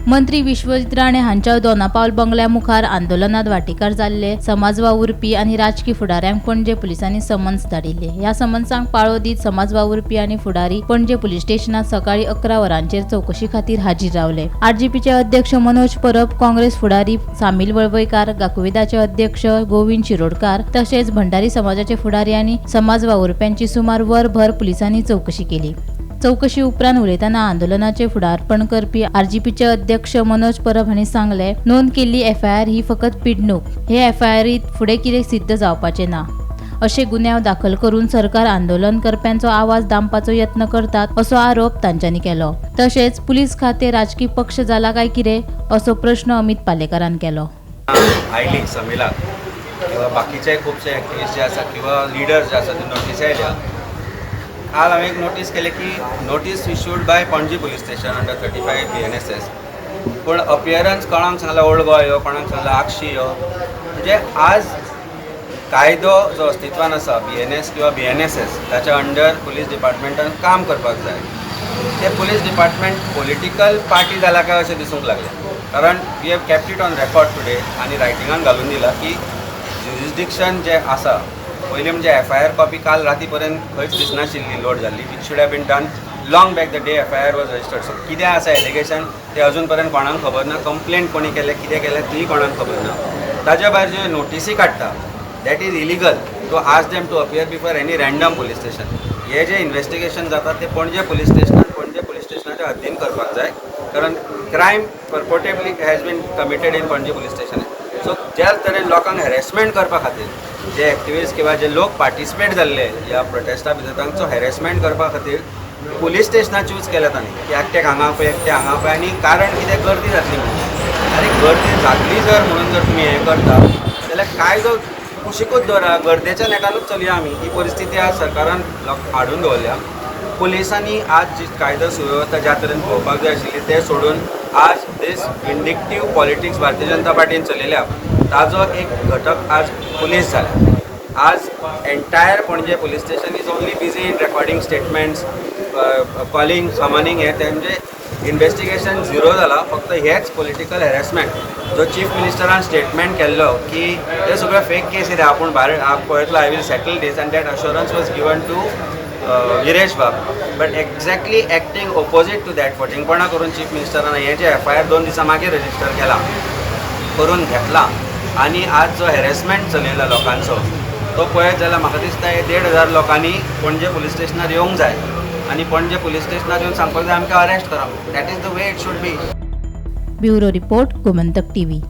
मंत्री विश्वजीत राणे हांच्या दोनापावल बंगल्या मुखार आंदोलनात वांटेकार जाल्ले समाज वावुरपी आनी राजकीय फुडाऱ्यांक पणजे पुलिसांनी समन्स धाडिल्ले। ह्या समन्सांक पाळो दीत समाज वावुरपी आनी फुडारी पणजे पुलीस स्टेशनात सकाळी 11 वरांचेर चौकशी खातीर हाजीर रावले। आरजीपीचे अध्यक्ष मनोज परब, काँग्रेस फुडारी सामील वळवयकार, गाकुवेदाचे अध्यक्ष गोविंद शिरोडकार तशेंच भंडारी समाजाचे फुडारी आनी समाज वावुरप्यांची सुमार वरभर पुलिसांनी चौकशी केली। चौकशी उपरांत उलयतना आंदोलनाचे फुडारपण करपी आरजीपीचे अध्यक्ष मनोज परब हांणी सांगले, नोंद केल्ली एफआयआर ही फकत पिडणूक। हे एफआयआरीत फुडें कितें सिद्ध जावपाचें ना। अशे गुन्यांव दाखल करून सरकार आंदोलन करप्यांचो आवाज दामपाचो यत्न करतात असो आरोप तांच्यांनी केलो। तशेंच पुलीस खातें राजकीय पक्ष जाला काय कितें असो प्रश्न अमित पालेकरान केलो। आयली समिलाक किंवा बाकीचे खुबशे एक्टिविस्ट जे आसा किंवा लिडर्स जे आसा ते नोटीस आयल्या। काल हांवें एक नोटीस केले की notice issued by Panaji police station under 35 BNSS, पूण अपियरन्स कोणाक सांगला ओल्ड गोवा यो, कोणाक सांगला आक्षी यो। म्हणजे आज कायदो जो अस्तित्वान आसा BNS किंवा BNSS ताच्या अंडर पुलीस डिपार्टमेंटान काम करपाक जाय। ते पुलीस डिपार्टमेंट पॉलिटिकल पार्टी जाला काय अशें दिसूंक लागलें, कारण we have kept it on record today आनी रायटिंगान घालून दिला की ज्युरिस्डिक्शन जे आसा पयलीं म्हणजे एफआयआर कॉपी काल राती पर्यंत खंयच दिसनाशिल्ली लोड जाल्ली, it should have been done long back the day FIR was registered. So कितें आसा एलिगेशन ते अजून पर्यंत कोणाक खबर ना, कंप्लेंट कोणी केले, कितें केलें तीय कोणाक खबर ना। ताज्या भायर जे नोटीसी काडटा that is illegal to ask them to appear before any random police station. हे जे इन्व्हेस्टिगेशन जाता ते पणजे पुलीस स्टेशनाच्या हद्दीन करपाक जाय, कारण crime purportedly has been committed in Ponnje police station. So ज्या तरेन लोकांक हॅरेसमेंट करपा खातीर जे एक्टिविस्ट किंवा जे लोक पार्टिसिपेट जाल्ले ह्या प्रोटेस्टा भितर तांचो हॅरेसमेंट करपा खातीर पुलीस स्टेशनां चूज केल्यात आनी की एकट्याक हांगा पळय एकट्या हांगा पळय, आनी कारण कितें गर्दी जातली म्हणून। अरे गर्दी जातली जर म्हणून जर तुमी हें करता जाल्यार कायदो कुशीकूच दवरा, गर्देच्या नेटानूच चलया आमी। ही परिस्थिती आज सरकारान हाडून दवरल्या। पुलिसांनी आज जी कायदो सुवेवस्था ज्या तरेन पळोवपाक जाय आशिल्ली ते सोडून आज दीस विंडिक्टीव पॉलिटिक्स भारतीय जनता पार्टीन चलयल्या ताजो एक घटक आज पुलीस जाला। आज एंटायर पणजे police station is only busy in recording statements, calling summoning हे म्हणजे इन्व्हेस्टिगेशन झिरो जाला। फक्त हेच पॉलिटिकल हॅरेसमेंट जो चीफ मिनिस्टरान स्टेटमेंट केल्लो की ते सगळे फेक केस येता, आपूण भायर पळयतलो, I will settle this, and that assurance was given to Viresh Bab, but exactly acting opposite to that फटिंगपणा करून चीफ मिनिस्टरान हे जे एफआयआर 2 दिसां मागीर रजिस्टर केला करून घेतला। आनी आज जो हॅरेसमेंट चलयला लोकांचो तो पळयत जाल्यार म्हाका दिसता हे 1,500 लोकांनी पणजे पुलीस स्टेशनार येवंक जाय आनी पणजे पुलीस स्टेशनार येवन सांगपाक जाय आमकां अरेस्ट करा। That is the way it should be. Bureau report, Gomantak TV.